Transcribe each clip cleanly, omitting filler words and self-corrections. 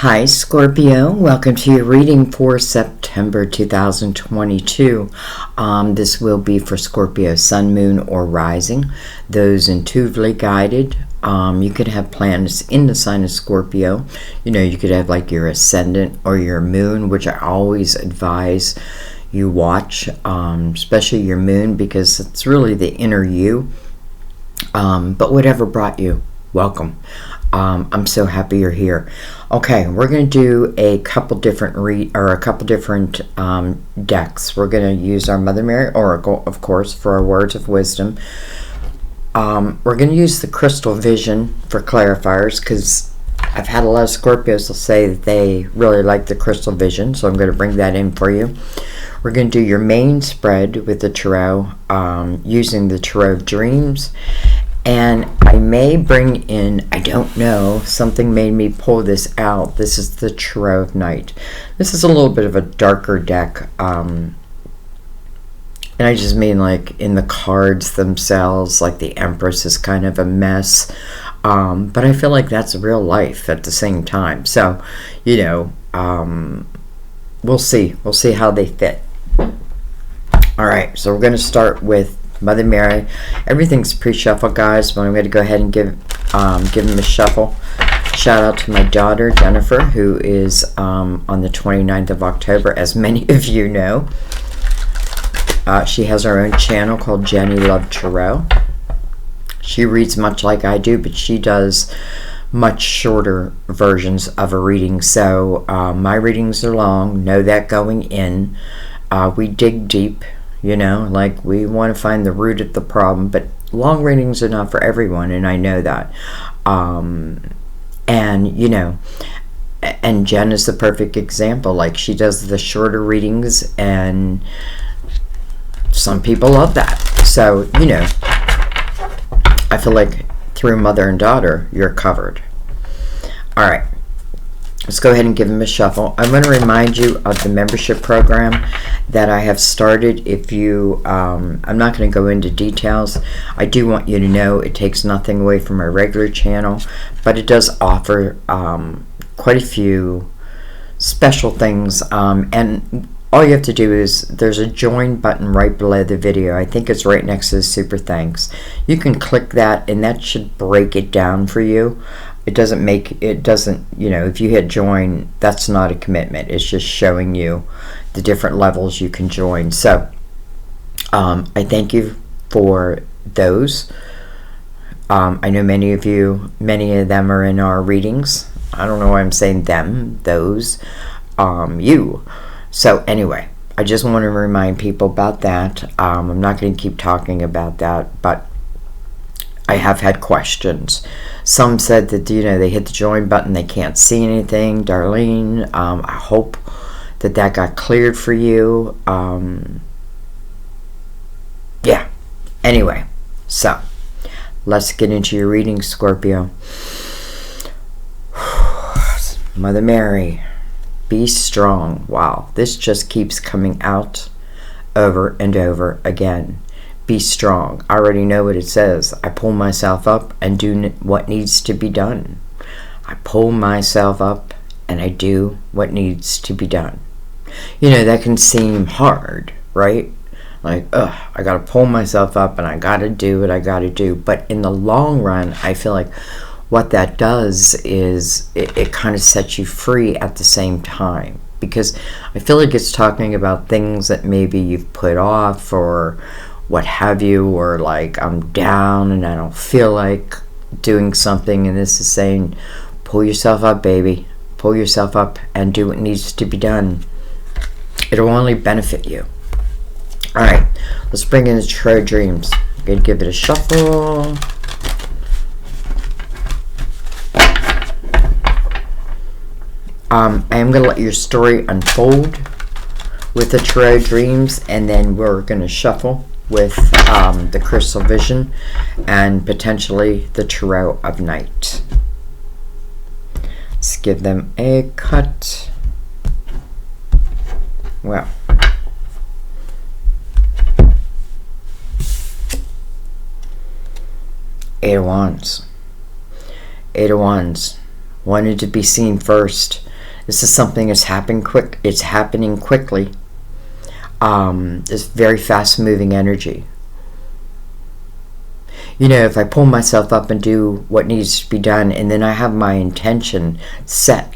Hi Scorpio, welcome to your reading for September 2022. This will be for Scorpio Sun, Moon, or Rising. Those intuitively guided. You could have planets in the sign of Scorpio. You could have like your ascendant or your moon, which I always advise you watch, especially your moon, because it's really the inner you. But whatever brought you, welcome. I'm so happy you're here. Okay, we're going to do a couple different decks. We're going to use our Mother Mary Oracle, of course, for our words of wisdom. We're going to use the Crystal Vision for clarifiers, because I've had a lot of Scorpios will say that they really like the Crystal Vision, so I'm going to bring that in for you. We're going to do your main spread with the Tarot, using the Tarot of Dreams. And I may bring in, I don't know, something made me pull this out. This is the Tarot of Night. This is a little bit of a darker deck. And I just mean like in the cards themselves, like the Empress is kind of a mess. But I feel like that's real life at the same time. So, we'll see. We'll see how they fit. All right, so we're going to start with Mother Mary. Everything's pre-shuffle, guys, but I'm going to go ahead and give him a shuffle. Shout out to my daughter, Jennifer, who is on the 29th of October, as many of you know. She has her own channel called Jenny Love Tarot. She reads much like I do, but she does much shorter versions of a reading. So my readings are long. Know that going in. We dig deep. Like we want to find the root of the problem, but long readings are not for everyone, and I know that. And Jen is the perfect example. Like, she does the shorter readings, and some people love that. So, I feel like through mother and daughter, you're covered. All right. Let's go ahead and give them a shuffle. I'm going to remind you of the membership program that I have started. If you, I'm not going to go into details. I do want you to know it takes nothing away from my regular channel, but it does offer quite a few special things. And all you have to do is, there's a join button right below the video. I think it's right next to the super thanks. You can click that, and that should break it down for you. It doesn't, if you hit join, that's not a commitment. It's just showing you the different levels you can join. So I thank you for those. I know many of them are in our readings. I don't know why I'm saying them, those, you. So anyway, I just want to remind people about that. I'm not going to keep talking about that, but I have had questions. Some said that, they hit the join button, they can't see anything. Darlene, I hope that got cleared for you. Yeah. Anyway, so let's get into your reading, Scorpio. Mother Mary, be strong. Wow, this just keeps coming out over and over again. Be strong. I already know what it says. I pull myself up and do what needs to be done. I pull myself up and I do what needs to be done. That can seem hard, right? Like, I got to pull myself up and I got to do what I got to do. But in the long run, I feel like what that does is it kind of sets you free at the same time. Because I feel like it's talking about things that maybe you've put off or what have you, or like, I'm down and I don't feel like doing something, and this is saying, pull yourself up, baby. Pull yourself up and do what needs to be done. It'll only benefit you. All right, let's bring in the Tarot Dreams. I'm going to give it a shuffle. I am going to let your story unfold with the Tarot Dreams, and then we're going to shuffle with the Crystal Vision and potentially the Tarot of Night. Let's give them a cut. Well, Eight of Wands. Eight of Wands. Wanted to be seen first. This is something that's happening quick. It's happening quickly. It's very fast-moving energy. You know, if I pull myself up and do what needs to be done, and then I have my intention set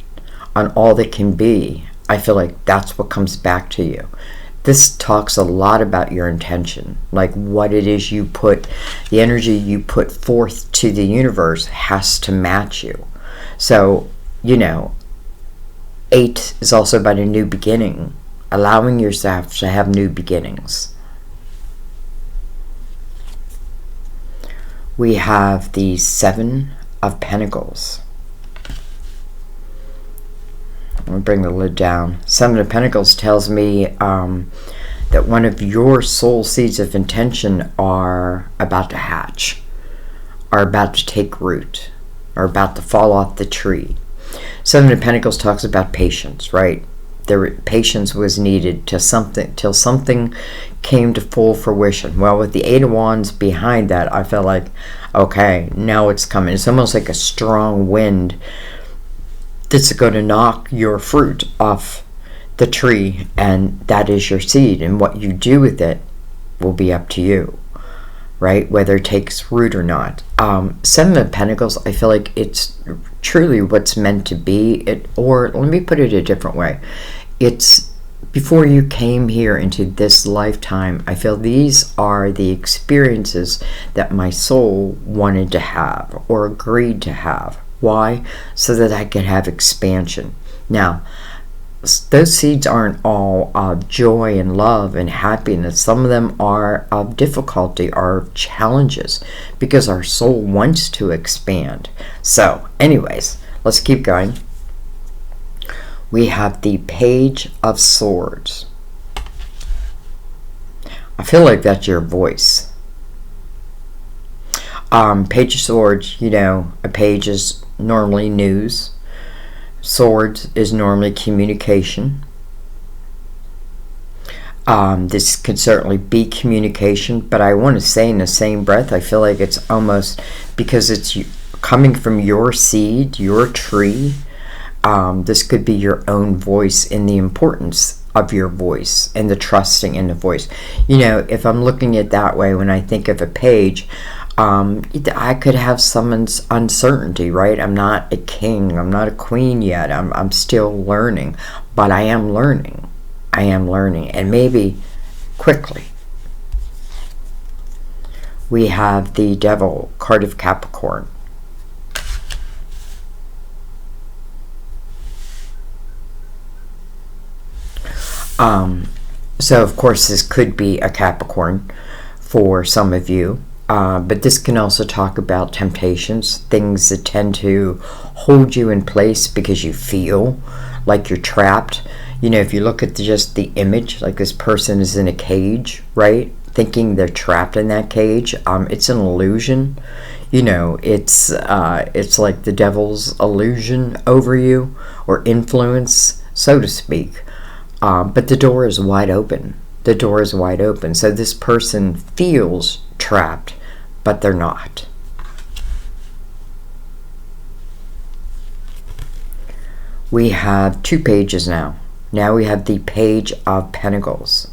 on all that can be, I feel like that's what comes back to you. This talks a lot about your intention, like what it is you put, the energy you put forth to the universe has to match you. So, you know, 8 is also about a new beginning, allowing yourself to have new beginnings. We have the 7 of Pentacles. I'm going to bring the lid down. 7 of Pentacles tells me that one of your soul seeds of intention are about to hatch, are about to take root, are about to fall off the tree. 7 of Pentacles talks about patience, right? Patience was needed till something came to full fruition. Well, with the 8 of Wands behind that, I felt like, okay, now it's coming. It's almost like a strong wind that's going to knock your fruit off the tree, and that is your seed, and what you do with it will be up to you, right? Whether it takes root or not. 7 of Pentacles, I feel like it's truly what's meant to be. Or let me put it a different way. It's before you came here into this lifetime, I feel these are the experiences that my soul wanted to have or agreed to have. Why? So that I could have expansion. Now, those seeds aren't all of joy and love and happiness. Some of them are of difficulty, are challenges, because our soul wants to expand. So, anyways, let's keep going. We have the Page of Swords. I feel like that's your voice. Page of Swords, you know, a page is normally news. Swords is normally communication. This could certainly be communication, but I want to say in the same breath, I feel like it's almost, because it's coming from your seed, your tree, this could be your own voice and the importance of your voice and the trusting in the voice. You know, if I'm looking at it that way, when I think of a page, I could have someone's uncertainty, right? I'm not a king, I'm not a queen yet, I'm still learning, but I am learning. I am learning, and maybe quickly. We have the Devil, card of Capricorn. So of course this could be a Capricorn for some of you. But this can also talk about temptations, things that tend to hold you in place because you feel like you're trapped. You know, if you look at just the image, like this person is in a cage, right? Thinking they're trapped in that cage. It's an illusion. You know, it's like the devil's illusion over you, or influence, so to speak. But the door is wide open. The door is wide open. So this person feels trapped, but they're not. We have 2 pages now. Now we have the Page of Pentacles.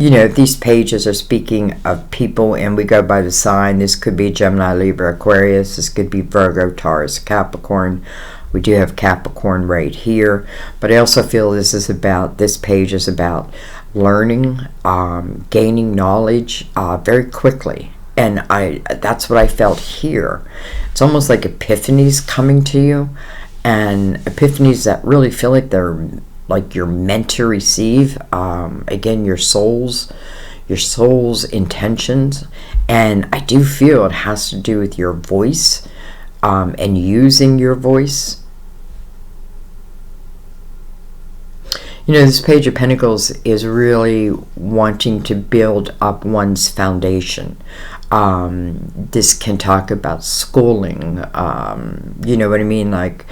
You know, these pages are speaking of people, and we go by the sign. This could be Gemini, Libra, Aquarius. This could be Virgo, Taurus, Capricorn. We do have Capricorn right here, but I also feel this page is about learning, gaining knowledge very quickly. And that's what I felt here. It's almost like epiphanies coming to you, and epiphanies that really feel like they're like you're meant to receive. Again, your soul's intentions, and I do feel it has to do with your voice, and using your voice. You know, this Page of Pentacles is really wanting to build up one's foundation. This can talk about schooling, you know what I mean, like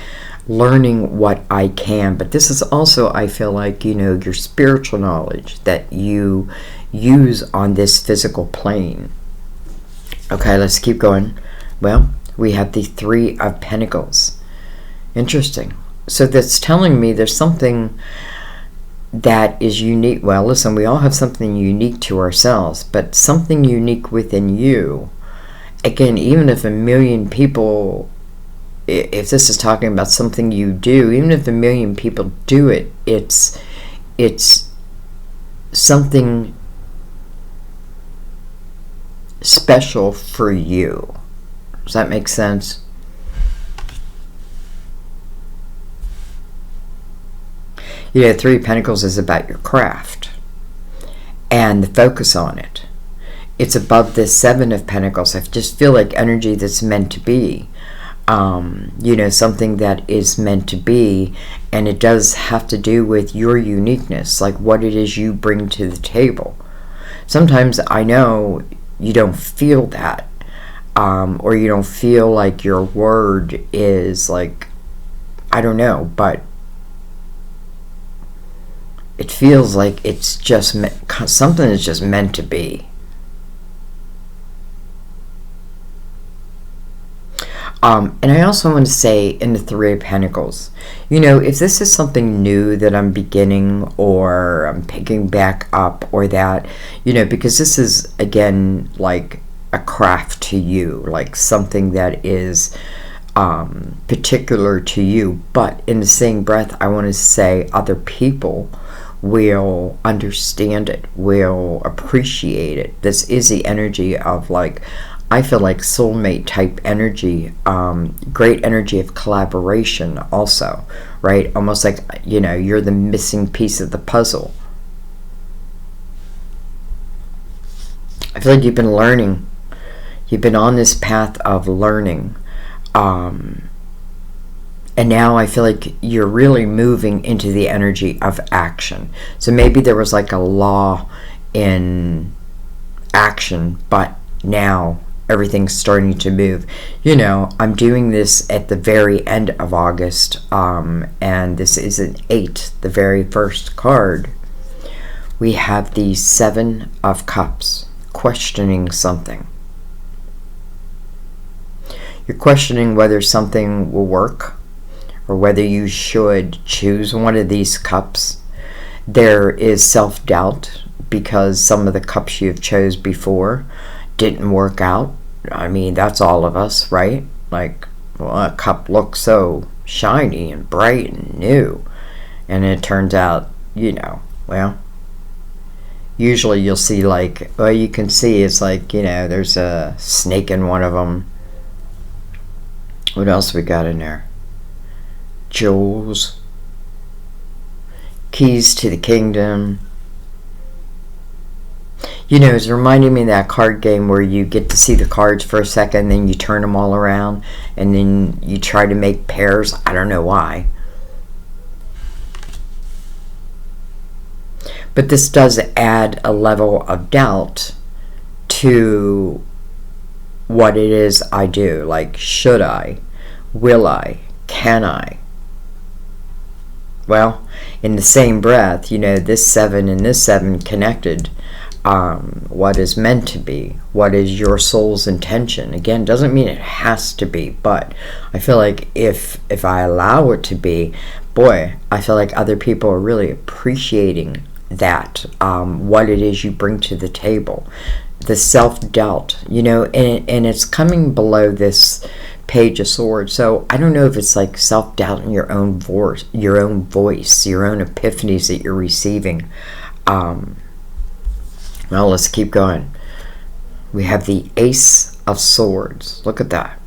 learning what I can, but this is also, I feel like, you know, your spiritual knowledge that you use on this physical plane. Okay, let's keep going. Well, We have the Three of Pentacles. Interesting. So that's telling me there's something that is unique. Well, listen, we all have something unique to ourselves, but something unique within you. Again, even if a million people, if this is talking about something you do, even if a million people do it, it's something special for you. Does that make sense? You know, Three of Pentacles is about your craft and the focus on it. It's above the Seven of Pentacles. I just feel like energy that's meant to be. You know, something that is meant to be, and it does have to do with your uniqueness, like what it is you bring to the table. Sometimes I know you don't feel that, or you don't feel like your word is like, I don't know, but it feels like it's just something is just meant to be. And I also want to say in the Three of Pentacles, you know, if this is something new that I'm beginning or I'm picking back up or that, you know, because this is, again, like a craft to you, like something that is particular to you. But in the same breath, I want to say other people will understand it, will appreciate it. This is the energy of, like, I feel like soulmate type energy, great energy of collaboration also, right? Almost like, you know, you're the missing piece of the puzzle. I feel like you've been learning. You've been on this path of learning. And now I feel like you're really moving into the energy of action. So maybe there was like a law in action, but now everything's starting to move. You know, I'm doing this at the very end of August, and this is an 8, the very first card. We have the Seven of Cups, questioning something. You're questioning whether something will work or whether you should choose one of these cups. There is self-doubt because some of the cups you've chose before didn't work out. I mean, that's all of us, right? Like, well, a cup looks so shiny and bright and new, and it turns out, you know, well, usually you'll see, like, well, you can see it's like, you know, there's a snake in one of them. What else we got in there? Jewels, keys to the kingdom. You know, it's reminding me of that card game where you get to see the cards for a second, then you turn them all around, and then you try to make pairs. I don't know why. But this does add a level of doubt to what it is I do. Like, should I? Will I? Can I? Well, in the same breath, you know, this 7 and this 7 connected. What is meant to be, what is your soul's intention. Again, doesn't mean it has to be, but I feel like if I allow it to be, boy, I feel like other people are really appreciating that, what it is you bring to the table. The self-doubt, you know, and it's coming below this Page of Swords. So I don't know if it's like self-doubt in your own voice, your own epiphanies that you're receiving. Well, let's keep going. We have the Ace of Swords. Look at that.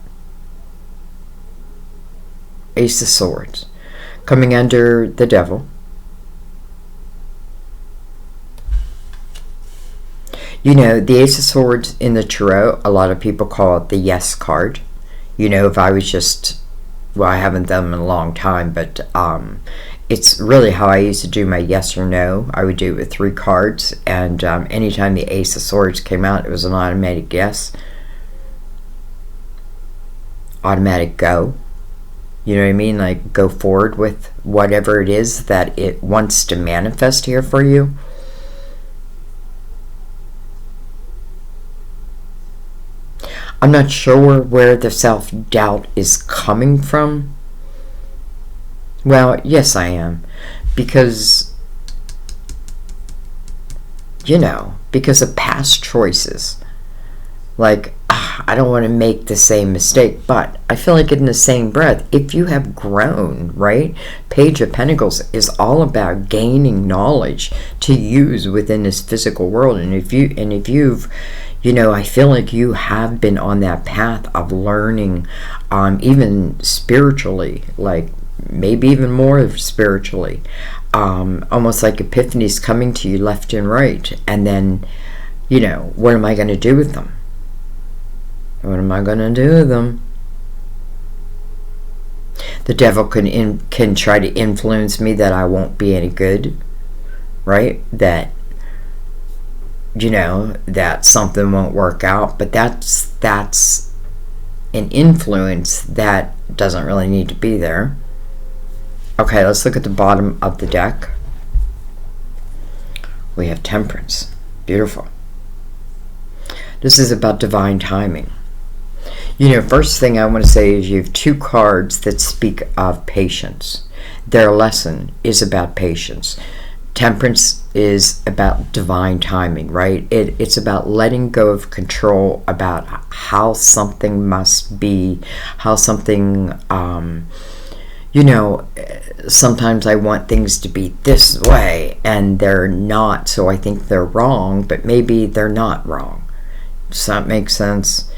Ace of Swords. Coming under the Devil. You know, the Ace of Swords in the Tarot, a lot of people call it the Yes card. You know, if I was just, well, I haven't done them in a long time, but it's really how I used to do my yes or no. I would do it with 3 cards, and anytime the Ace of Swords came out, it was an automatic yes. Automatic go. You know what I mean? Like, go forward with whatever it is that it wants to manifest here for you. I'm not sure where the self-doubt is coming from. Well, yes, I am. Because, because of past choices. Like, I don't want to make the same mistake, but I feel like in the same breath, if you have grown, right? Page of Pentacles is all about gaining knowledge to use within this physical world. And if you've, I feel like you have been on that path of learning, even spiritually, like maybe even more spiritually, almost like epiphanies coming to you left and right. And then, what am I going to do with them? What am I going to do with them? The devil can try to influence me that I won't be any good, right? That, that something won't work out. But that's an influence that doesn't really need to be there. Okay, let's look at the bottom of the deck. We have Temperance. Beautiful. This is about divine timing. First thing I want to say is you have two cards that speak of patience. Their lesson is about patience. Temperance is about divine timing, right? It's about letting go of control about how something must be, how something, sometimes I want things to be this way and they're not, so I think they're wrong, but maybe they're not wrong. Does that make sense?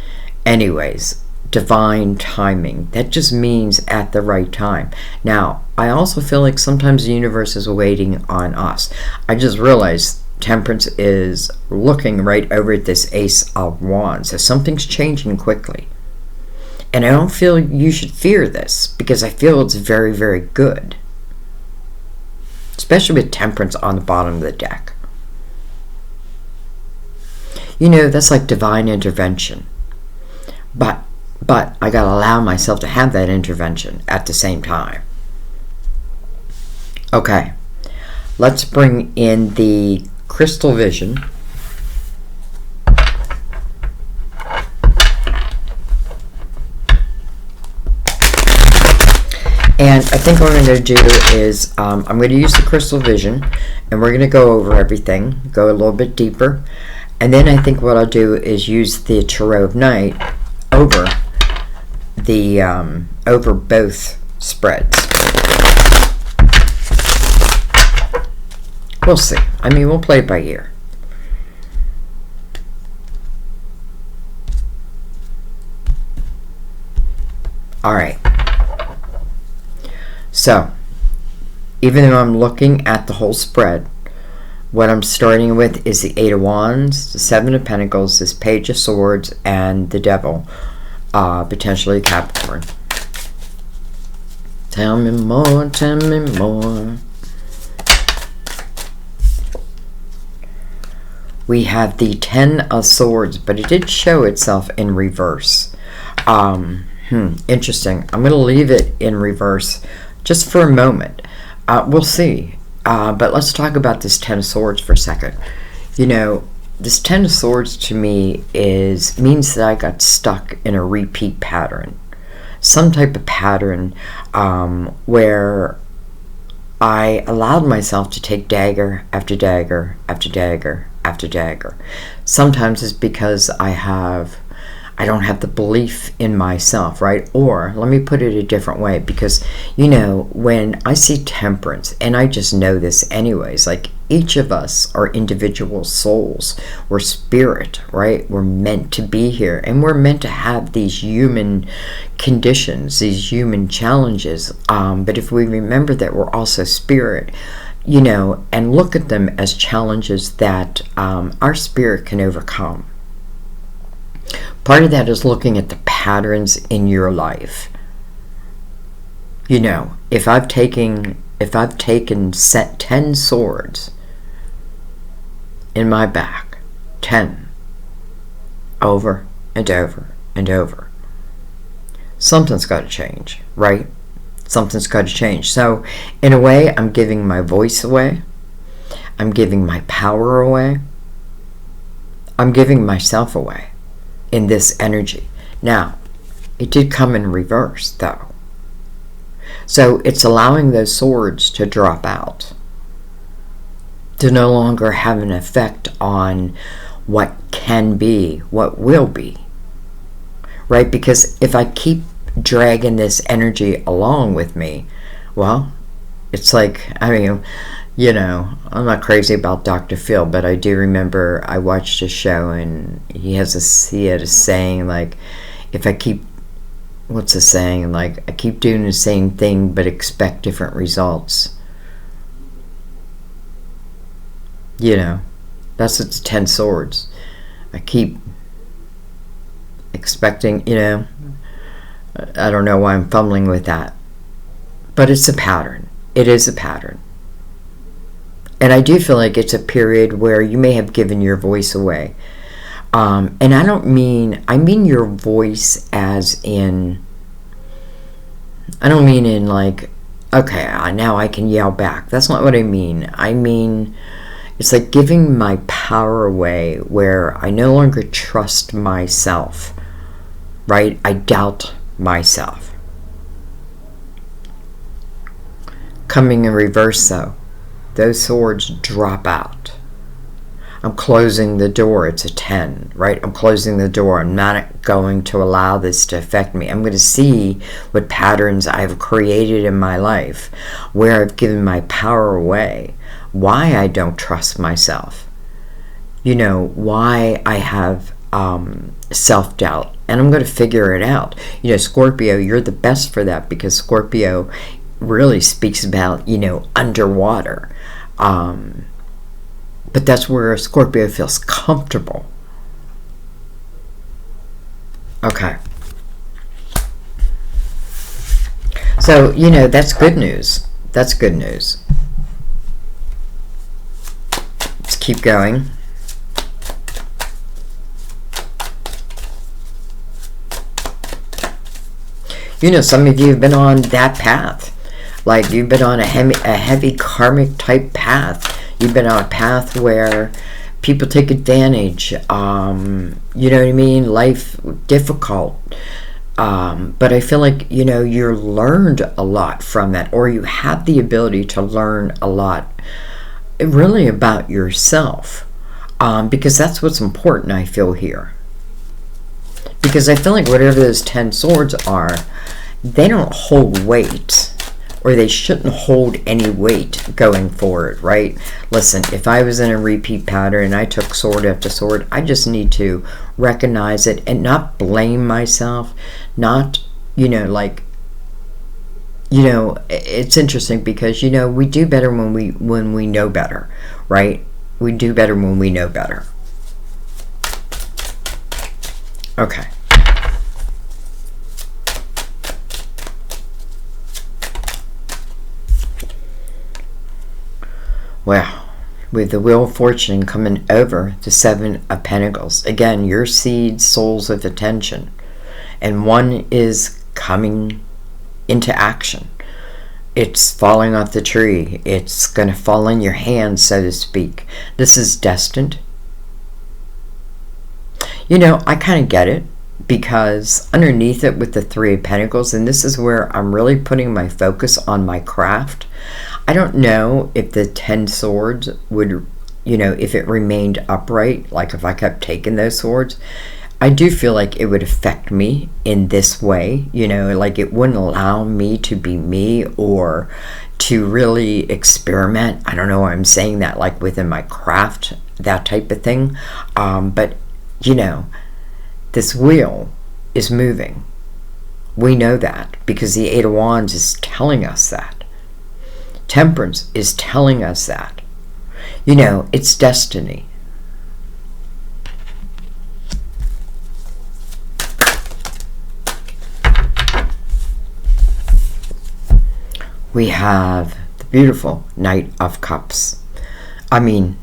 Anyways, divine timing. That just means at the right time. Now, I also feel like sometimes the universe is waiting on us. I just realized Temperance is looking right over at this Ace of Wands. So something's changing quickly. And I don't feel you should fear this because I feel it's very, very good. Especially with Temperance on the bottom of the deck. That's like divine intervention. But I got to allow myself to have that intervention at the same time. Okay. Let's bring in the crystal vision. And I think what I'm going to do is I'm going to use the crystal vision and we're going to go over everything, go a little bit deeper. And then I think what I'll do is use the Tarot of Night over over both spreads. We'll see. We'll play it by ear. All right. So, even though I'm looking at the whole spread, what I'm starting with is the Eight of Wands, the Seven of Pentacles, this Page of Swords, and the Devil, potentially Capricorn. Tell me more, tell me more. We have the Ten of Swords, but it did show itself in reverse. Interesting. I'm going to leave it in reverse just for a moment. We'll see. But let's talk about this Ten of Swords for a second. This Ten of Swords to me means that I got stuck in a repeat pattern. Some type of pattern where I allowed myself to take dagger after dagger after dagger after dagger. Sometimes it's because I don't have the belief in myself, right? Or let me put it a different way, because when I see Temperance, and I just know this anyways, like each of us are individual souls. We're spirit, right? We're meant to be here, and we're meant to have these human conditions, these human challenges. But if we remember that we're also spirit, and look at them as challenges that our spirit can overcome. Part of that is looking at the patterns in your life. If I've taken set 10 swords in my back, 10, over and over and over, something's got to change, right? Something's got to change. So, in a way, I'm giving my voice away. I'm giving my power away. I'm giving myself away in this energy. Now, it did come in reverse, though. So it's allowing those swords to drop out, to no longer have an effect on what can be, what will be, right? Because if I keep dragging this energy along with me, well, it's like, I mean, you know, I'm not crazy about Dr. Phil, but I do remember I watched a show and he had a saying, like, if I keep, what's the saying, like, I keep doing the same thing but expect different results. You know, that's what the 10 swords. I keep expecting, you know, I don't know why I'm fumbling with that, but it's a pattern. It is a pattern. And I do feel like it's a period where you may have given your voice away. And I mean your voice as in, I don't mean in like, okay, now I can yell back. That's not what I mean. I mean, it's like giving my power away where I no longer trust myself, right? I doubt myself. Coming in reverse, though, those swords drop out. I'm closing the door. It's a 10, right? I'm closing the door. I'm not going to allow this to affect me. I'm going to see what patterns I've created in my life where I've given my power away, why I don't trust myself, you know, why I have self-doubt, and I'm going to figure it out. You know, Scorpio, you're the best for that, because Scorpio really speaks about, you know, underwater. But that's where Scorpio feels comfortable. Okay. So, you know, that's good news. That's good news. Let's keep going. You know, some of you have been on that path. Like, you've been on a heavy karmic type path. You've been on a path where people take advantage. You know what I mean? Life difficult. But I feel like, you know, you're learned a lot from that, or you have the ability to learn a lot really about yourself. Because that's what's important, I feel, here. Because I feel like whatever those 10 swords are, they don't hold weight. Or they shouldn't hold any weight going forward, right? Listen, if I was in a repeat pattern and I took sword after sword, I just need to recognize it and not blame myself. Not, you know, like, you know, it's interesting because, you know, we do better when we know better, right? We do better when we know better. Okay. Well, with the Wheel of Fortune coming over the 7 of Pentacles, again, your seeds, souls of attention, and one is coming into action. It's falling off the tree. It's going to fall in your hands, so to speak. This is destined. You know, I kind of get it, because underneath it with the 3 of Pentacles, and this is where I'm really putting my focus on my craft. I don't know if the 10 swords would, you know, if it remained upright, like if I kept taking those swords, I do feel like it would affect me in this way, you know, like it wouldn't allow me to be me or to really experiment. I don't know why I'm saying that, like within my craft, that type of thing. But, you know, this wheel is moving. We know that because the 8 of Wands is telling us that. Temperance is telling us that. You know, it's destiny. We have the beautiful Knight of Cups. I mean,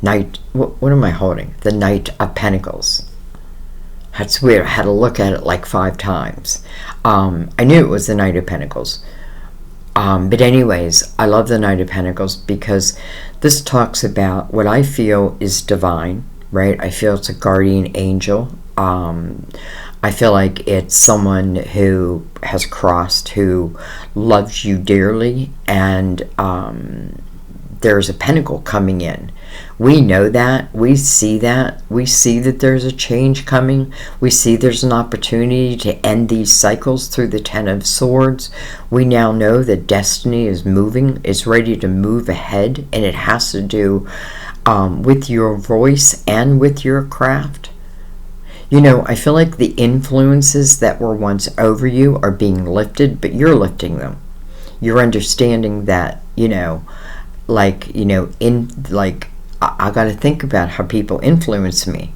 what am I holding? The Knight of Pentacles. That's weird. I had to look at it like 5 times. I knew it was the Knight of Pentacles. But anyways, I love the Knight of Pentacles because this talks about what I feel is divine, right? I feel it's a guardian angel. I feel like it's someone who has crossed, who loves you dearly, and there's a pentacle coming in. We know that. We see that. We see that there's a change coming. We see there's an opportunity to end these cycles through the Ten of Swords. We now know that destiny is moving, is ready to move ahead, and it has to do with your voice and with your craft. You know, I feel like the influences that were once over you are being lifted, but you're lifting them. You're understanding that, you know, like, you know, I got to think about how people influence me.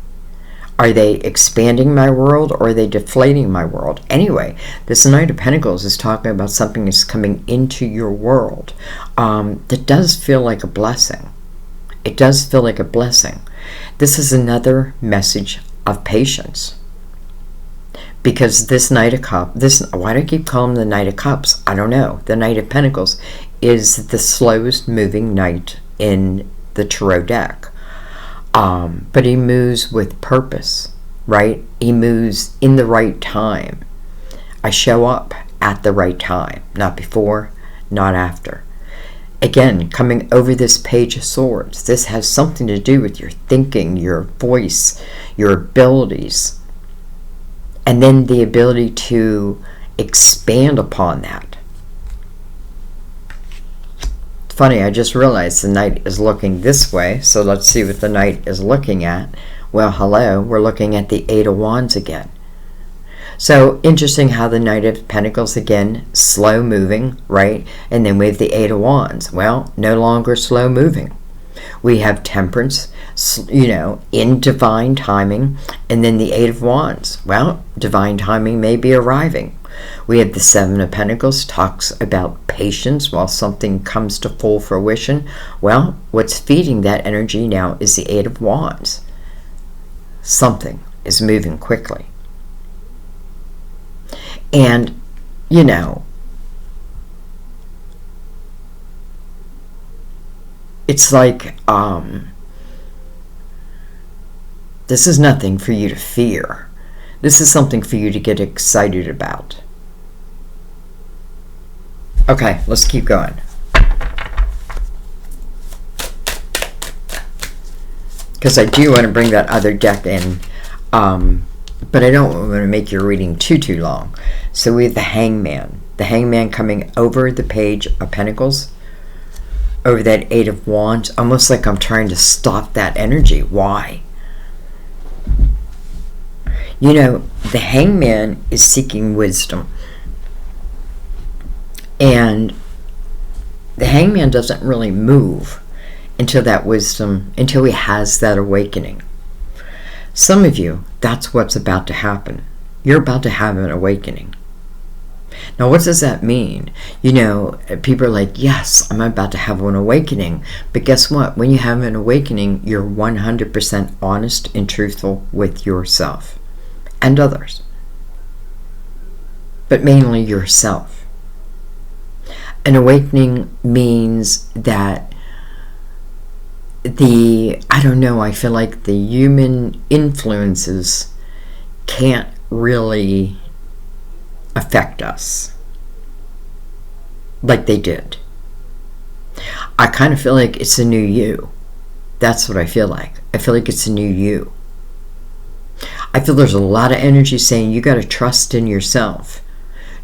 Are they expanding my world, or are they deflating my world? Anyway, this Knight of Pentacles is talking about something that's coming into your world that does feel like a blessing. It does feel like a blessing. This is another message of patience. Because this Knight of Cups, why do I keep calling him the Knight of Cups? I don't know. The Knight of Pentacles is the slowest moving knight in the tarot deck. But he moves with purpose, right? He moves in the right time. I show up at the right time, not before, not after. Again, coming over this Page of Swords, this has something to do with your thinking, your voice, your abilities, and then the ability to expand upon that. It's funny, I just realized the Knight is looking this way, so let's see what the Knight is looking at. Well, hello, we're looking at the Eight of Wands again. So interesting how the Knight of Pentacles, again, slow moving, right? And then we have the Eight of Wands. Well, no longer slow moving. We have Temperance, you know, in divine timing. And then the Eight of Wands. Well, divine timing may be arriving. We have the Seven of Pentacles, talks about patience while something comes to full fruition. Well, what's feeding that energy now is the Eight of Wands. Something is moving quickly. And, you know, it's like, this is nothing for you to fear. This is something for you to get excited about. Okay, let's keep going. Because I do want to bring that other deck in, but I don't want to make your reading too long. So we have the Hangman. The Hangman coming over the Page of Pentacles, over that Eight of Wands, almost like I'm trying to stop that energy. Why? You know, the Hangman is seeking wisdom. And the Hangman doesn't really move until that wisdom, until he has that awakening. Some of you, that's what's about to happen. You're about to have an awakening. Now, what does that mean? You know, people are like, yes, I'm about to have an awakening. But guess what? When you have an awakening, you're 100% honest and truthful with yourself and others. But mainly yourself. An awakening means that I don't know, I feel like the human influences can't really affect us like they did. I kind of feel like it's a new you. That's what I feel like. I feel like it's a new you. I feel there's a lot of energy saying you got to trust in yourself.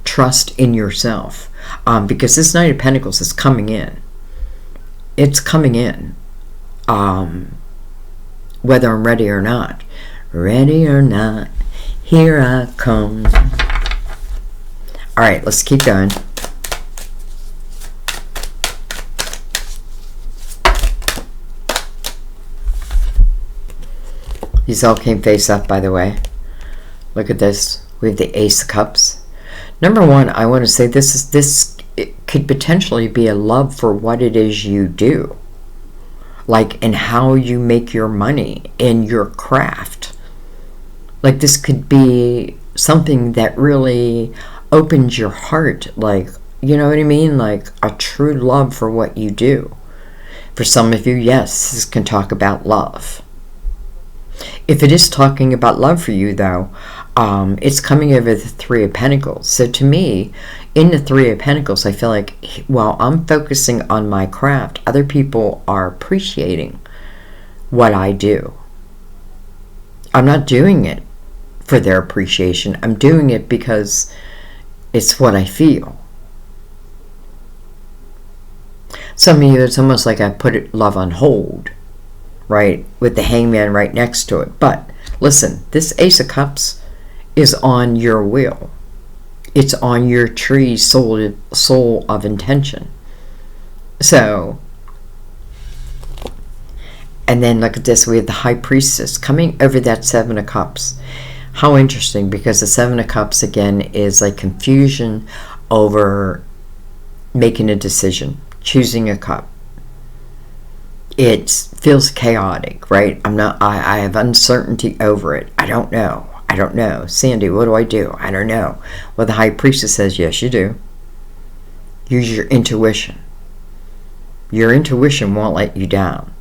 Trust in yourself. Because this Knight of Pentacles is coming in. It's coming in. Whether I'm ready or not. Ready or not, here I come. Alright, let's keep going. These all came face up, by the way. Look at this. We have the Ace of Cups. Number one, I want to say it could potentially be a love for what it is you do. Like, and how you make your money in your craft. Like, this could be something that really opens your heart. Like, you know what I mean? Like, a true love for what you do. For some of you, yes, this can talk about love. If it is talking about love for you, though, it's coming over the Three of Pentacles. So to me, in the Three of Pentacles, I feel like while I'm focusing on my craft, other people are appreciating what I do. I'm not doing it for their appreciation. I'm doing it because it's what I feel. Some of you, it's almost like I put love on hold, right? With the Hangman right next to it. But listen, this Ace of Cups is on your wheel. It's on your tree's soul of intention. So, and then look at this. We have the High Priestess coming over that Seven of Cups. How interesting, because the Seven of Cups, again, is like confusion over making a decision, choosing a cup. It feels chaotic, right? I have uncertainty over it. I don't know. Sandy, what do? I don't know. Well, the High Priestess says, yes, you do. Use your intuition. Your intuition won't let you down.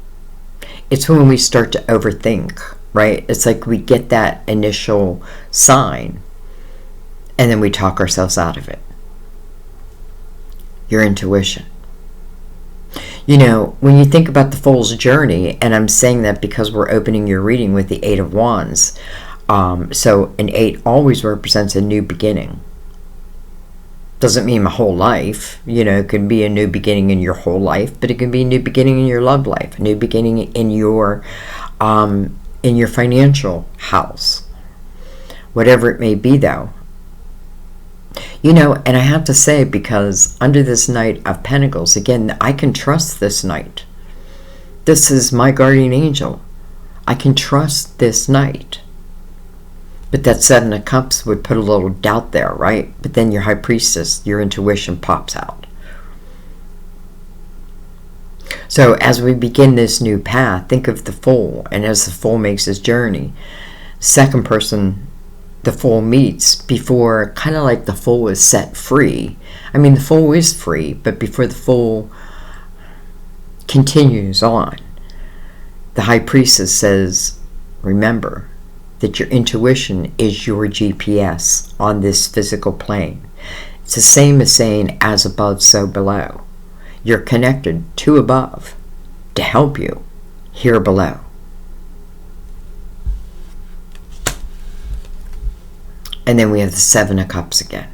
It's when we start to overthink, right? It's like we get that initial sign and then we talk ourselves out of it. Your intuition. You know, when you think about the Fool's Journey, and I'm saying that because we're opening your reading with the Eight of Wands, so an 8 always represents a new beginning. Doesn't mean my whole life. You know, it could be a new beginning in your whole life, but it can be a new beginning in your love life, a new beginning in your financial house. Whatever it may be, though. You know, and I have to say, because under this Knight of Pentacles, again, I can trust this Knight. This is my guardian angel. I can trust this Knight. But that Seven of Cups would put a little doubt there, right? But then your High Priestess, your intuition pops out. So as we begin this new path, think of the Fool. And as the Fool makes his journey, second person the Fool meets before, kind of like the Fool is set free. I mean, the Fool is free, but before the Fool continues on, the High Priestess says, remember that your intuition is your GPS on this physical plane. It's the same as saying, as above, so below. You're connected to above to help you here below. And then we have the Seven of Cups again.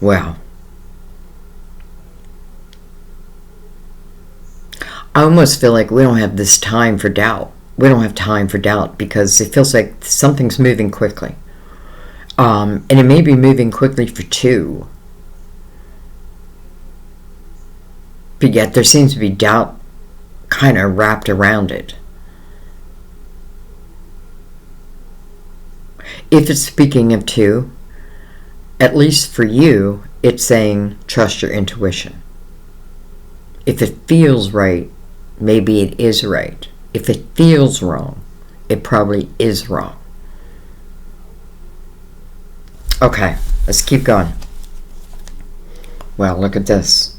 Well, I almost feel like we don't have this time for doubt. We don't have time for doubt because it feels like something's moving quickly. And it may be moving quickly for two. But yet there seems to be doubt kind of wrapped around it. If it's speaking of two, at least for you, it's saying trust your intuition. If it feels right, maybe it is right. If it feels wrong, it probably is wrong. Okay, let's keep going. Well, look at this.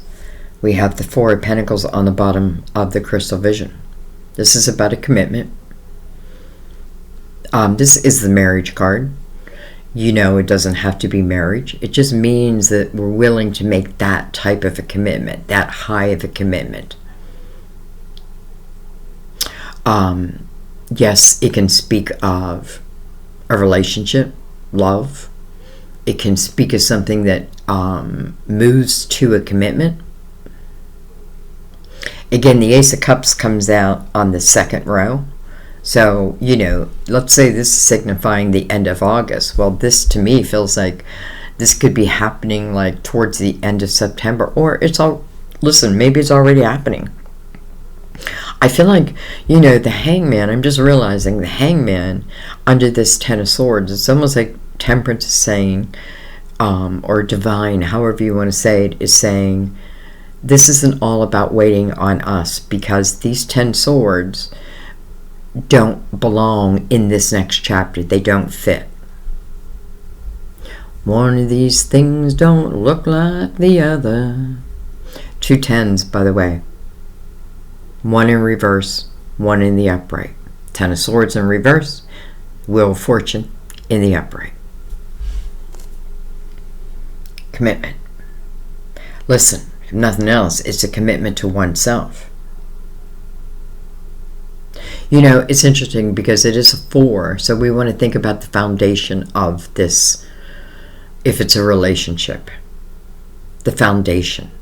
We have the Four of Pentacles on the bottom of the crystal vision. This is about a commitment. This is the marriage card. You know, it doesn't have to be marriage. It just means that we're willing to make that type of a commitment, that high of a commitment. Yes, it can speak of a relationship, love. It can speak of something that moves to a commitment. Again, the Ace of Cups comes out on the second row. So, you know, let's say this is signifying the end of August. Well, this to me feels like this could be happening like towards the end of September. Or it's all, listen, maybe it's already happening. I feel like, you know, the Hangman, I'm just realizing the Hangman under this Ten of Swords, it's almost like Temperance is saying, or Divine, however you want to say it, is saying, this isn't all about waiting on us because these 10 swords don't belong in this next chapter. They don't fit. One of these things don't look like the other. 2 tens, by the way. 1 in reverse, 1 in the upright. 10 of Swords in reverse, Wheel of Fortune in the upright. Commitment. Listen, if nothing else, it's a commitment to oneself. You know, it's interesting because it is a 4, so we want to think about the foundation of this. If it's a relationship, the foundation.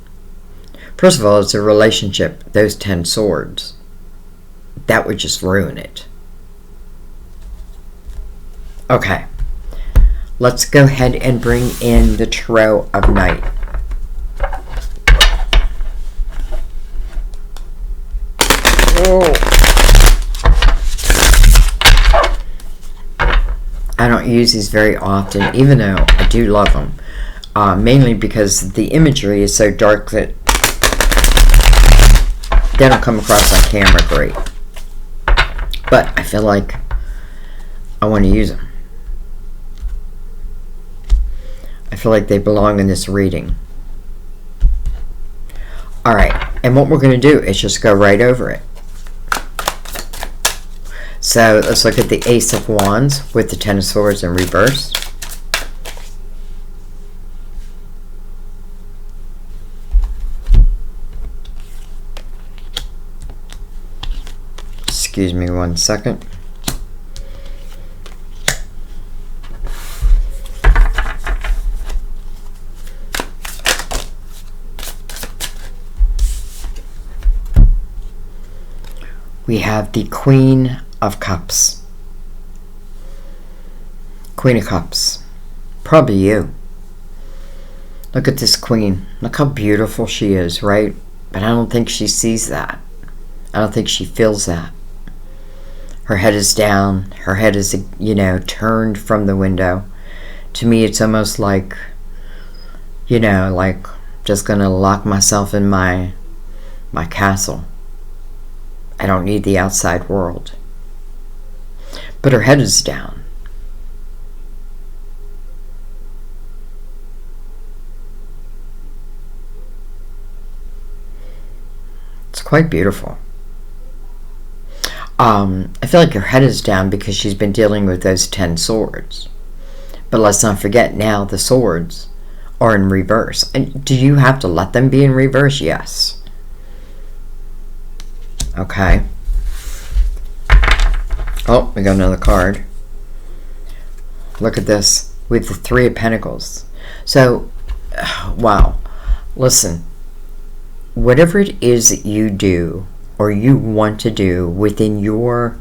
First of all, it's a relationship, those 10 swords. That would just ruin it. Okay. Let's go ahead and bring in the Tarot of Night. Oh. I don't use these very often, even though I do love them. Mainly because the imagery is so dark that they don't come across on camera great. But I feel like I want to use them. I feel like they belong in this reading. Alright, and what we're going to do is just go right over it. So let's look at the Ace of Wands with the 10 of Swords in reverse. Excuse me 1 second. We have the Queen of Cups. Queen of Cups. Probably you. Look at this queen. Look how beautiful she is, right? But I don't think she sees that. I don't think she feels that. Her head is down. Her head is, you know, turned from the window. To me, it's almost like, you know, like just gonna lock myself in my castle. I don't need the outside world. But her head is down. It's quite beautiful. I feel like her head is down because she's been dealing with those 10 swords. But let's not forget now the swords are in reverse. And do you have to let them be in reverse? Yes. Okay. Oh, we got another card. Look at this. We have the 3 of Pentacles. So, wow. Listen. Whatever it is that you do or you want to do within your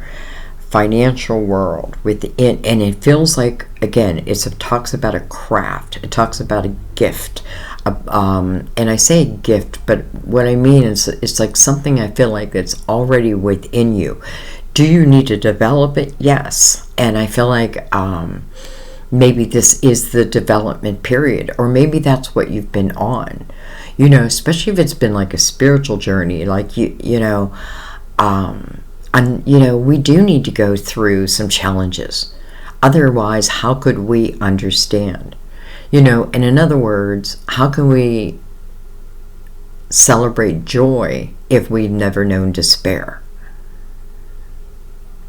financial world, within, and it feels like, again, it talks about a craft. It talks about a gift. And I say gift, but what I mean is it's like something I feel like that's already within you. Do you need to develop it? Yes. And I feel like maybe this is the development period, or maybe that's what you've been on. You know, especially if it's been like a spiritual journey, like you know, and you know, we do need to go through some challenges. Otherwise, how could we understand? You know, and in other words, how can we celebrate joy if we've never known despair?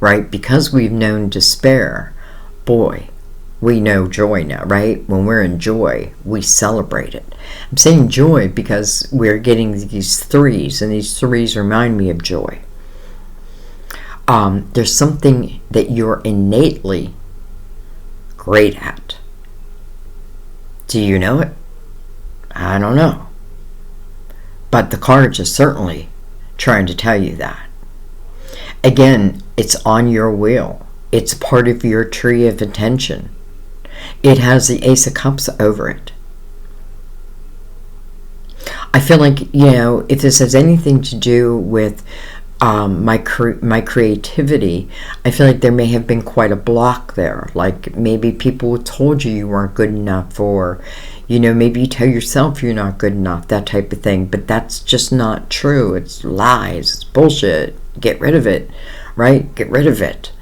Right? Because we've known despair, boy, we know joy now, right? When we're in joy, we celebrate it. I'm saying joy because we're getting these 3s, and these 3s remind me of joy. There's something that you're innately great at. Do you know it? I don't know. But the cards are certainly trying to tell you that. Again, it's on your wheel. It's part of your tree of intention. It has the Ace of Cups over it. I feel like, you know, if this has anything to do with my creativity, I feel like there may have been quite a block there. Like maybe people told you weren't good enough, or, you know, maybe you tell yourself you're not good enough, that type of thing. But that's just not true. It's lies. It's bullshit. Get rid of it, right? Get rid of it.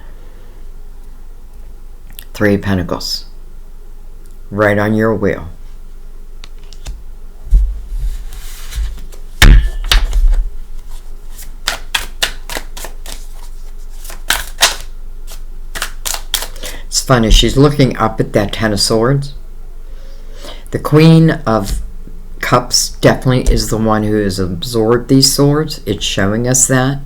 3 of Pentacles. right on your wheel. It's funny, she's looking up at that Ten of Swords. The Queen of Cups definitely is the one who has absorbed these swords. It's showing us that.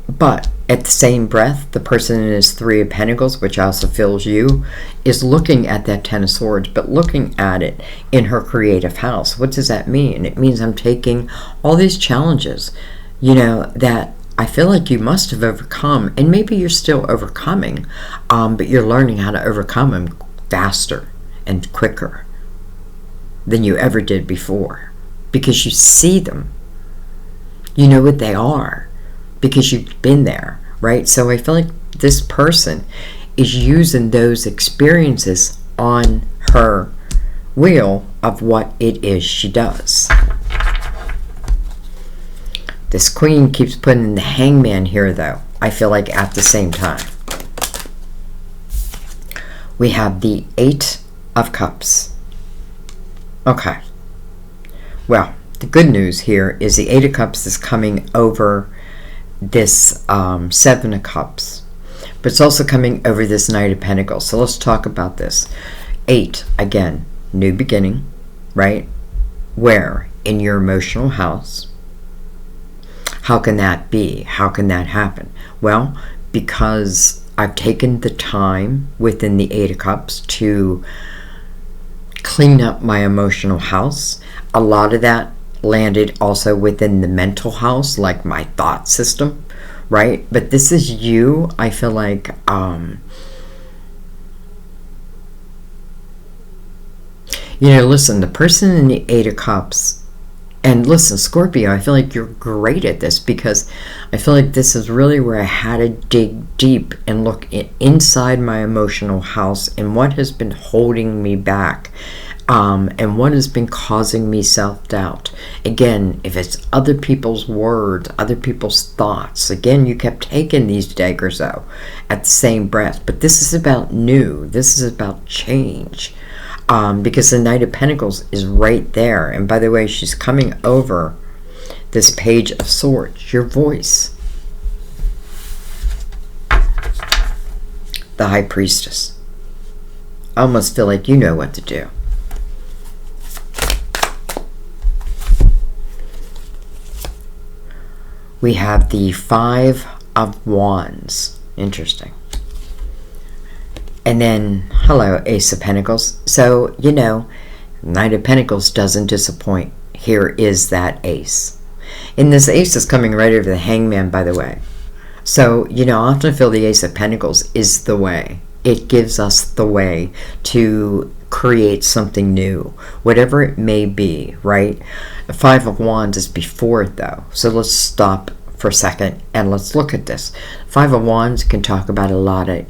But at the same breath, the person in his Three of Pentacles, which also fills you, is looking at that Ten of Swords, but looking at it in her creative house. What does that mean? It means I'm taking all these challenges, that I feel like you must have overcome, and maybe you're still overcoming, but you're learning how to overcome them faster and quicker than you ever did before, because you see them. You know what they are, because you've been there, right? So I feel like this person is using those experiences on her wheel of what it is she does. This Queen keeps putting the Hangman here, though, I feel like at the same time. We have the Eight of Cups. Okay. Well, the good news here is the Eight of Cups is coming over this Seven of Cups, but it's also coming over this Knight of Pentacles. So let's talk about this. 8, again, new beginning, right? Where? In your emotional house. How can that be? How can that happen? Well, because I've taken the time within the Eight of Cups to clean up my emotional house. A lot of that landed also within the mental house, like my thought system, right? But this is you. I feel like listen, the person in the Eight of Cups, and listen, Scorpio, I feel like you're great at this, because I feel like this is really where I had to dig deep and look inside my emotional house and what has been holding me back, and what has been causing me self-doubt. Again, if it's other people's words, other people's thoughts, again, you kept taking these daggers out at the same breath. But this is about new. This is about change. Because the Knight of Pentacles is right there. And by the way, she's coming over this Page of Swords, your voice. The High Priestess. I almost feel like you know what to do. We have the Five of Wands. Interesting. And then, hello, Ace of Pentacles. So, Knight of Pentacles doesn't disappoint. Here is that Ace. And this Ace is coming right over the Hangman, by the way. So, I often feel the Ace of Pentacles is the way. It gives us the way to create something new, whatever it may be, right? The Five of Wands is before it, though. So let's stop for a second and let's look at this. Five of Wands can talk about a lot of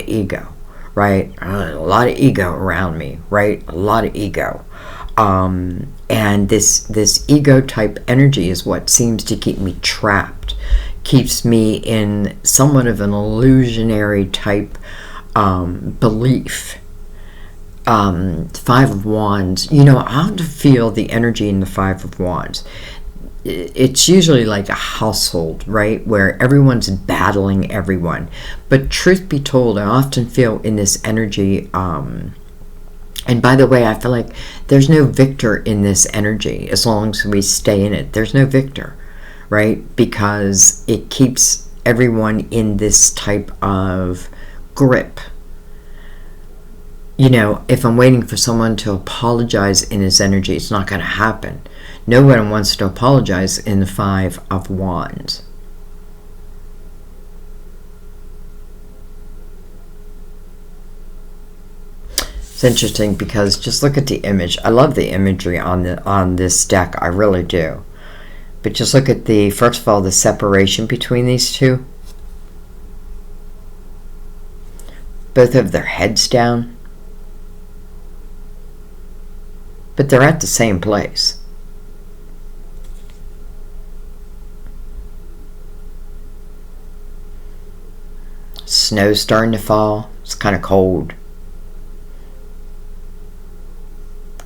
ego, right? A lot of ego around me, right? A lot of ego. And this ego type energy is what seems to keep me trapped, keeps me in somewhat of an illusionary type belief. Five of Wands, I have to feel the energy in the Five of Wands. It's usually like a household, right, where everyone's battling everyone. But truth be told, I often feel in this energy, and by the way, I feel like there's no victor in this energy as long as we stay in it. There's no victor, right, because it keeps everyone in this type of grip. If I'm waiting for someone to apologize in this energy, it's not going to happen. No one wants to apologize in the Five of Wands. It's interesting because just look at the image. I love the imagery on this deck. I really do. But just look at first of all, the separation between these two. Both have their heads down. But they're at the same place. Snow's starting to fall. It's kind of cold.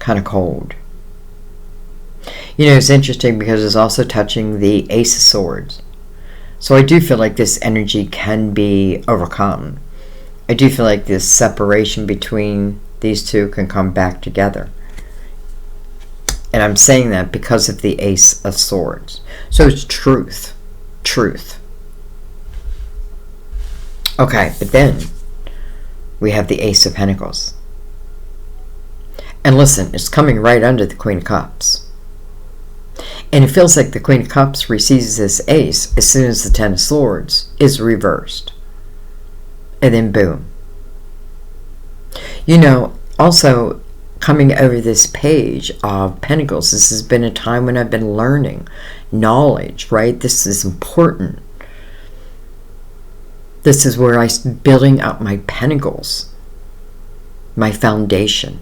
kind of cold. You know, it's interesting because it's also touching the Ace of Swords. So I do feel like this energy can be overcome. I do feel like this separation between these two can come back together. And I'm saying that because of the Ace of Swords. So it's truth. Truth. Okay, but then we have the Ace of Pentacles. And listen, it's coming right under the Queen of Cups. And it feels like the Queen of Cups receives this ace as soon as the Ten of Swords is reversed. And then boom. You know, also coming over this page of Pentacles, this has been a time when I've been learning knowledge, right? This is important. This is where I'm building up my Pentacles, my foundation.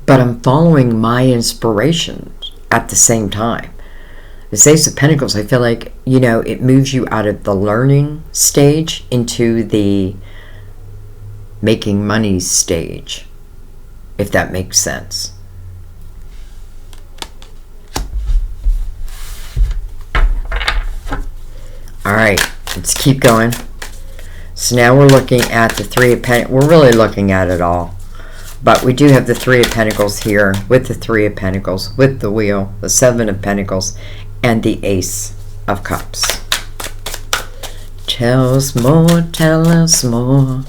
But I'm following my inspiration at the same time. The Ace of Pentacles, I feel like, you know, it moves you out of the learning stage into the making money stage, if that makes sense. All right, let's keep going. So now we're looking at the Three of Pentacles. We're really looking at it all. But we do have the Three of Pentacles here with the Three of Pentacles, with the Wheel, the Seven of Pentacles, and the Ace of Cups. Tell us more, tell us more.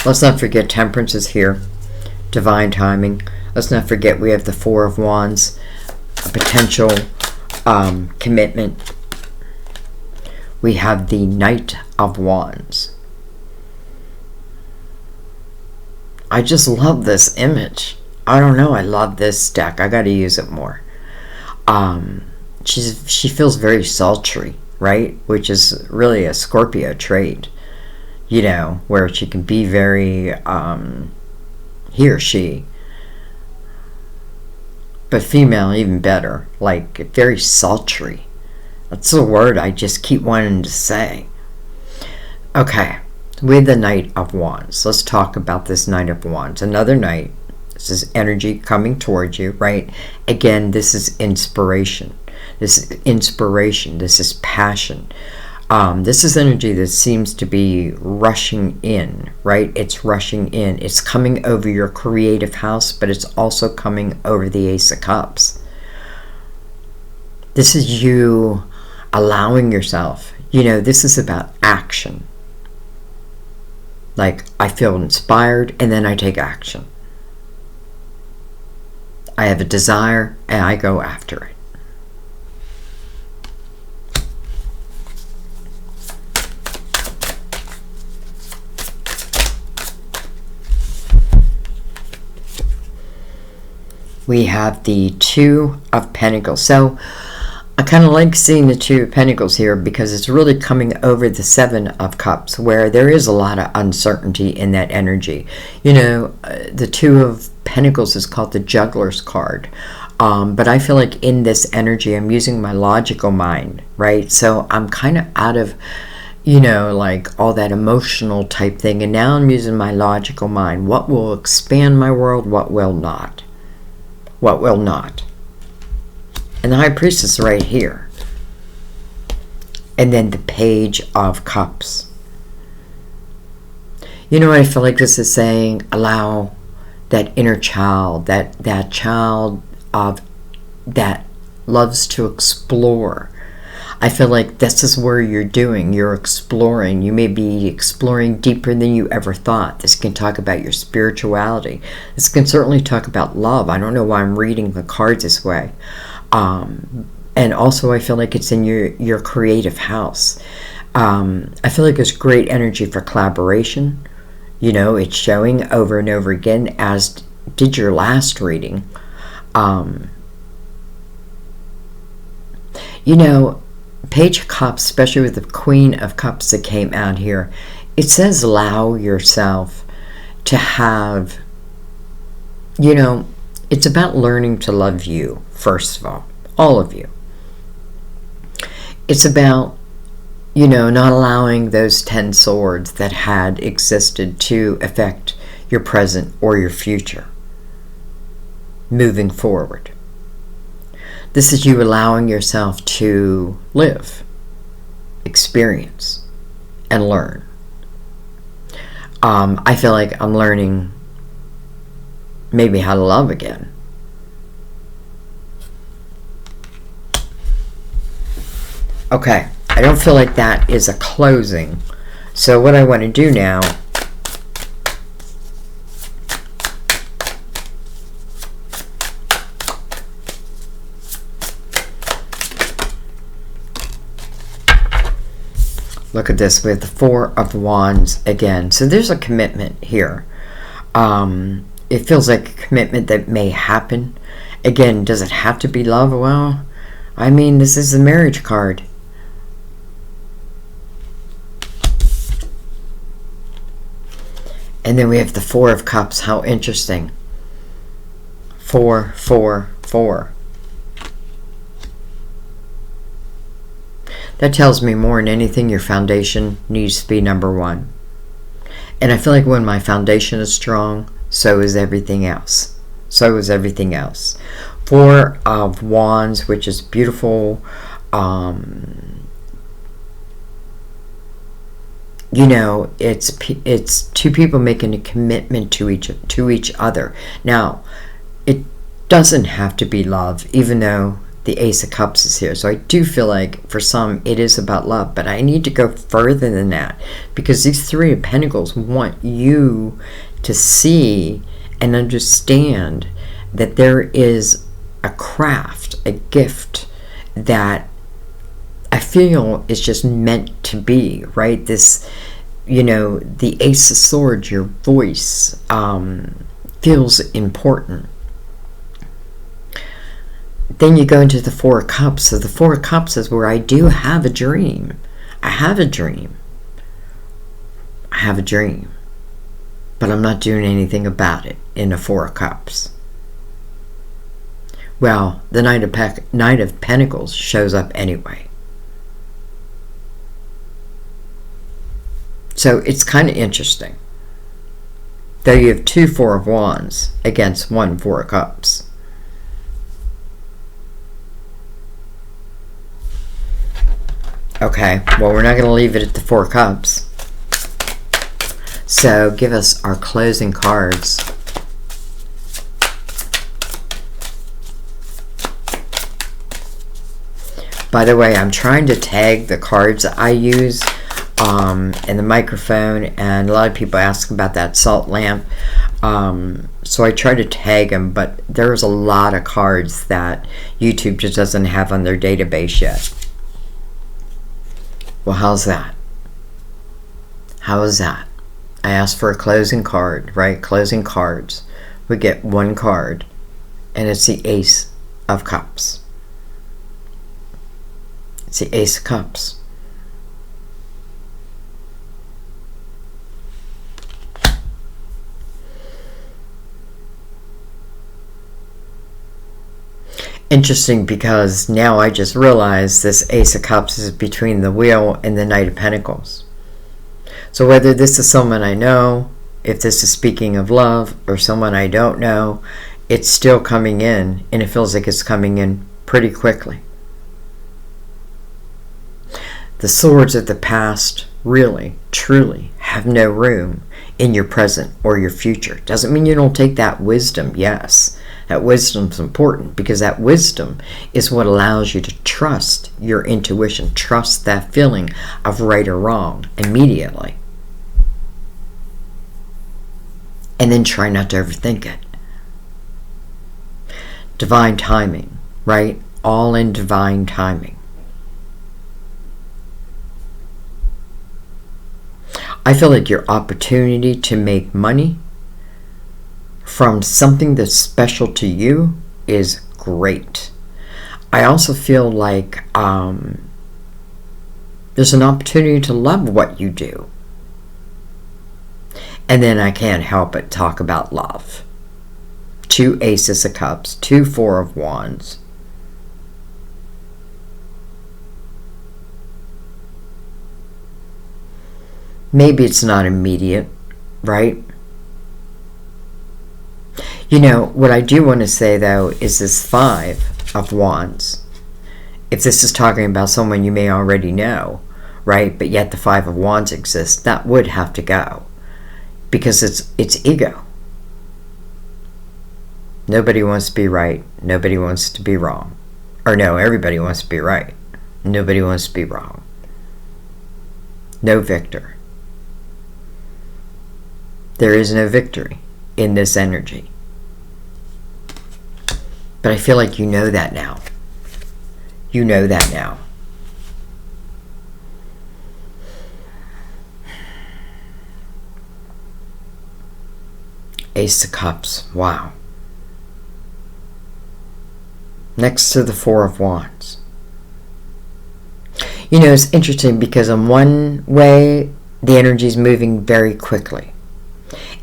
Let's not forget Temperance is here. Divine timing. Let's not forget we have the Four of Wands, a potential commitment. We have the Knight of Wands. I just love this image. I don't know, I love this deck. I got to use it more. She feels very sultry, right? Which is really a Scorpio trait. You know, where she can be very, he or she, but female even better, like very sultry. That's the word I just keep wanting to say. Okay, with the Knight of Wands. Let's talk about this Knight of Wands. Another knight. This is energy coming towards you, right? Again, this is inspiration. This is inspiration. This is passion. This is energy that seems to be rushing in, right? It's rushing in. It's coming over your creative house, but it's also coming over the Ace of Cups. This is you allowing yourself. You know, this is about action. Like, I feel inspired, and then I take action. I have a desire, and I go after it. We have the Two of Pentacles. So I kind of like seeing the Two of Pentacles here because it's really coming over the Seven of Cups, where there is a lot of uncertainty in that energy. You know, the Two of Pentacles is called the Juggler's card. But I feel like in this energy, I'm using my logical mind, right? So I'm kind of out of, you know, like all that emotional type thing. And now I'm using my logical mind. What will expand my world? What will not? What will not? And the High Priestess right here. And then the Page of Cups. You know what I feel like this is saying? Allow that inner child, that child of that loves to explore. I feel like this is where you're doing. You're exploring. You may be exploring deeper than you ever thought. This can talk about your spirituality. This can certainly talk about love. I don't know why I'm reading the cards this way. And also I feel like it's in your creative house. I feel like there's great energy for collaboration. You know, it's showing over and over again, as did your last reading. You know, Page of Cups, especially with the Queen of Cups that came out here, it says allow yourself to have, you know, it's about learning to love you, first of all of you. It's about you know, not allowing those 10 swords that had existed to affect your present or your future. Moving forward. This is you allowing yourself to live, experience, and learn. I feel like I'm learning maybe how to love again. Okay, I don't feel like that is a closing. So what I want to do now, look at this with the Four of Wands again. So there's a commitment here. It feels like a commitment that may happen. Again, does it have to be love? Well, I mean, this is the marriage card. And then we have the Four of Cups. How interesting. 4, 4, 4. That tells me more than anything your foundation needs to be number one. And I feel like when my foundation is strong, so is everything else. So is everything else. Four of Wands, which is beautiful. You know, it's two people making a commitment to each other. Now, it doesn't have to be love, even though the Ace of Cups is here. So I do feel like for some it is about love, but I need to go further than that, because these Three of Pentacles want you to see and understand that there is a craft, a gift that I feel is just meant to be, right? This, you know, the Ace of Swords, your voice feels important. Then you go into the Four of Cups. So the Four of Cups is where I do have a dream. I have a dream. I have a dream. But I'm not doing anything about it in the Four of Cups. Well, the Knight of Pentacles shows up anyway. So it's kind of interesting. Though you have two Four of Wands against one Four of Cups. Okay, well, we're not going to leave it at the Four Cups. So give us our closing cards. By the way, I'm trying to tag the cards that I use in the microphone, and a lot of people ask about that salt lamp. So I try to tag them, but there's a lot of cards that YouTube just doesn't have on their database yet. Well, how's that? How is that? I asked for a closing card, right? Closing cards. We get one card, and it's the Ace of Cups. It's the Ace of Cups. Interesting, because now I just realized this Ace of Cups is between the Wheel and the Knight of Pentacles. So whether this is someone I know, if this is speaking of love, or someone I don't know, it's still coming in, and it feels like it's coming in pretty quickly. The swords of the past really, truly have no room in your present or your future. Doesn't mean you don't take that wisdom, yes. That wisdom's important, because that wisdom is what allows you to trust your intuition, trust that feeling of right or wrong immediately. And then try not to overthink it. Divine timing, right? All in divine timing. I feel like your opportunity to make money from something that's special to you is great. I also feel like there's an opportunity to love what you do. And then I can't help but talk about love. Two Aces of Cups, two Four of Wands. Maybe it's not immediate, right? You know, what I do want to say, though, is this Five of Wands. If this is talking about someone you may already know, right, but yet the Five of Wands exists, that would have to go. Because it's ego. Nobody wants to be right. Nobody wants to be wrong. Or no, everybody wants to be right. Nobody wants to be wrong. No victor. There is no victory in this energy. But I feel like you know that now. You know that now. Ace of Cups. Wow. Next to the Four of Wands. You know, it's interesting because in one way, the energy is moving very quickly.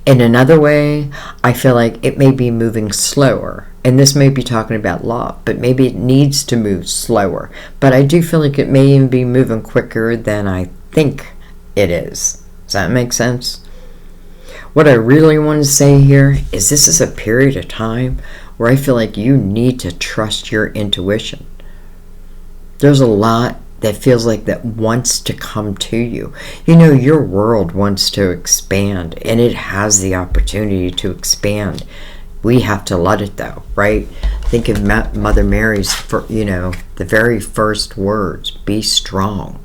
In another way, I feel like it may be moving slower. And this may be talking about love, but maybe it needs to move slower. But I do feel like it may even be moving quicker than I think it is. Does that make sense? What I really want to say here is this is a period of time where I feel like you need to trust your intuition. There's a lot that feels like that wants to come to you. You know, your world wants to expand, and it has the opportunity to expand. We have to let it, though, right? Think of Mother Mary's, the very first words, be strong.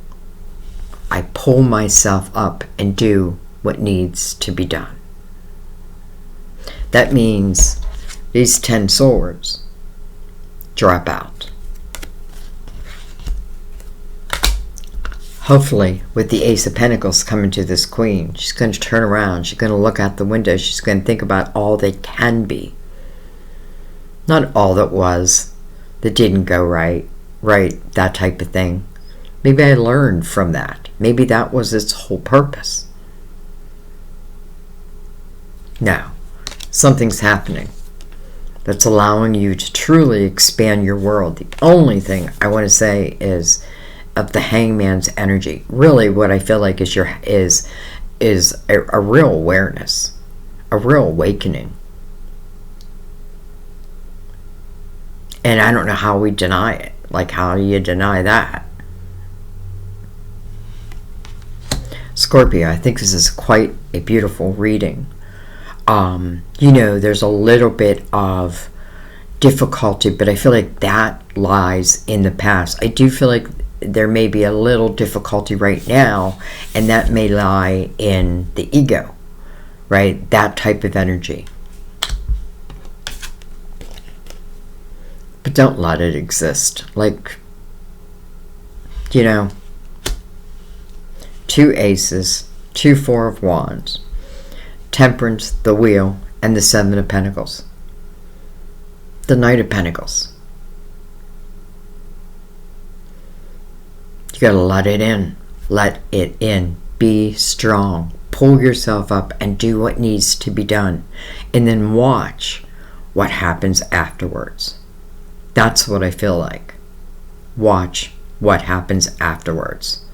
I pull myself up and do what needs to be done. That means these 10 swords drop out. Hopefully, with the Ace of Pentacles coming to this Queen, she's going to turn around. She's going to look out the window. She's going to think about all that can be. Not all that was, that didn't go right, that type of thing. Maybe I learned from that. Maybe that was its whole purpose. Now, something's happening that's allowing you to truly expand your world. The only thing I want to say is of the Hangman's energy. Really, what I feel like is a real awareness, a real awakening. And I don't know how we deny it. Like, how do you deny that? Scorpio, I think this is quite a beautiful reading. There's a little bit of difficulty, but I feel like that lies in the past. I do feel like there may be a little difficulty right now, and that may lie in the ego, right? That type of energy. But don't let it exist. Like, 2 aces, 2 Four of Wands, Temperance, the Wheel, and the Seven of Pentacles. The Knight of Pentacles. You gotta let it in. Let it in. Be strong. Pull yourself up and do what needs to be done. And then watch what happens afterwards. That's what I feel like. Watch what happens afterwards.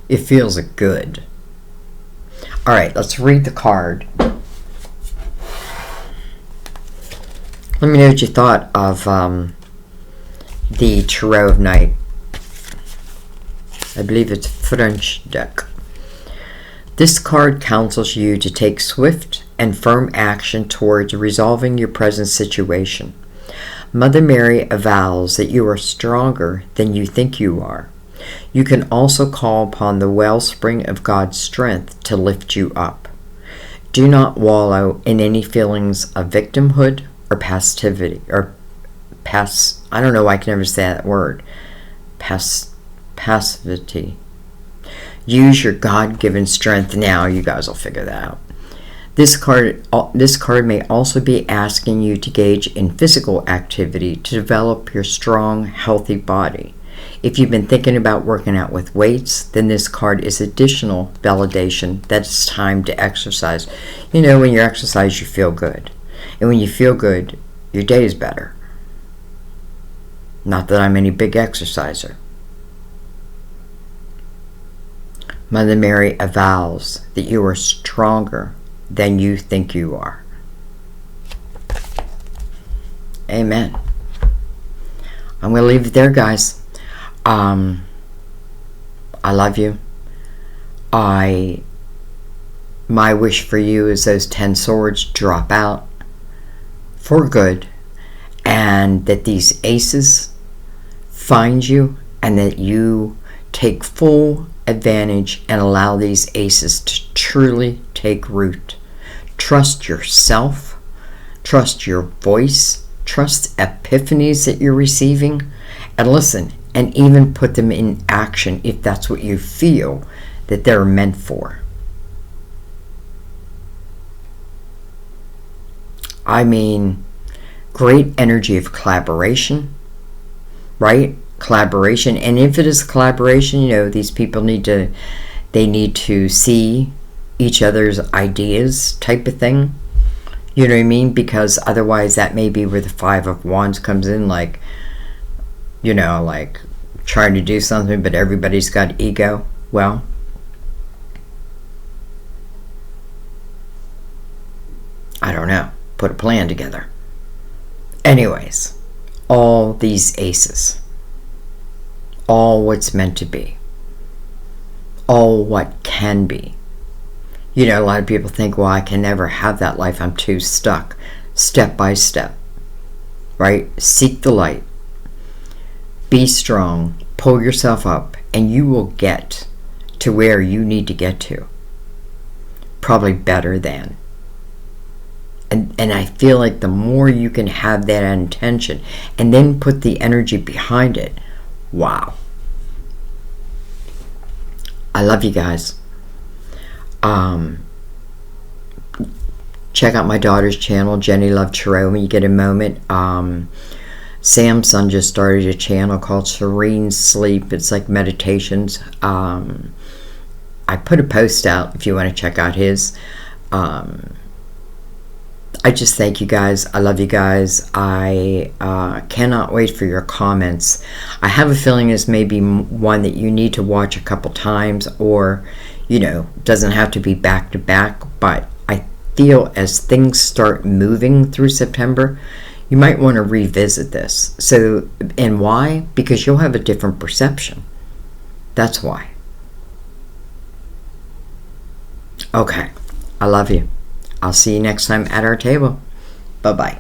It feels good. Alright, let's read the card. Let me know what you thought of the Tarot of Night. I believe it's French deck. This card counsels you to take swift and firm action towards resolving your present situation. Mother Mary avows that you are stronger than you think you are. You can also call upon the wellspring of God's strength to lift you up. Do not wallow in any feelings of victimhood or passivity, I don't know why I can never say that word. Passivity. Use your God-given strength now. You guys will figure that out. This card may also be asking you to engage in physical activity to develop your strong, healthy body. If you've been thinking about working out with weights, then this card is additional validation that it's time to exercise. When you exercise, you feel good. And when you feel good, your day is better. Not that I'm any big exerciser. Mother Mary avows that you are stronger than you think you are. Amen. I'm going to leave it there, guys. I love you. My wish for you is those 10 swords drop out for good, and that these aces find you, and that you take full advantage and allow these aces to truly take root. Trust yourself, trust your voice, trust epiphanies that you're receiving, and listen, and even put them in action if that's what you feel that they're meant for. I mean, great energy of collaboration, right? Collaboration. And if it is collaboration, you know, these people need to see each other's ideas type of thing. You know what I mean? Because otherwise that may be where the Five of Wands comes in, like, you know, like trying to do something, but everybody's got ego. Well, I don't know. Put a plan together. Anyways, all these aces, all what's meant to be, all what can be. You know, a lot of people think, well, I can never have that life. I'm too stuck. Step by step, right? Seek the light. Be strong. Pull yourself up, and you will get to where you need to get to. Probably better than. And I feel like the more you can have that intention and then put the energy behind it, wow. I love you guys. Check out my daughter's channel, Jenny Love Tarot, when you get a moment. Sam's son just started a channel called Serene Sleep. It's like meditations. I put a post out if you want to check out his. I just thank you guys. I love you guys. I cannot wait for your comments. I have a feeling this may be one that you need to watch a couple times, or, you know, doesn't have to be back to back, but I feel as things start moving through September, you might want to revisit this. So, and why? Because you'll have a different perception. That's why. Okay. I love you. I'll see you next time at our table. Bye-bye.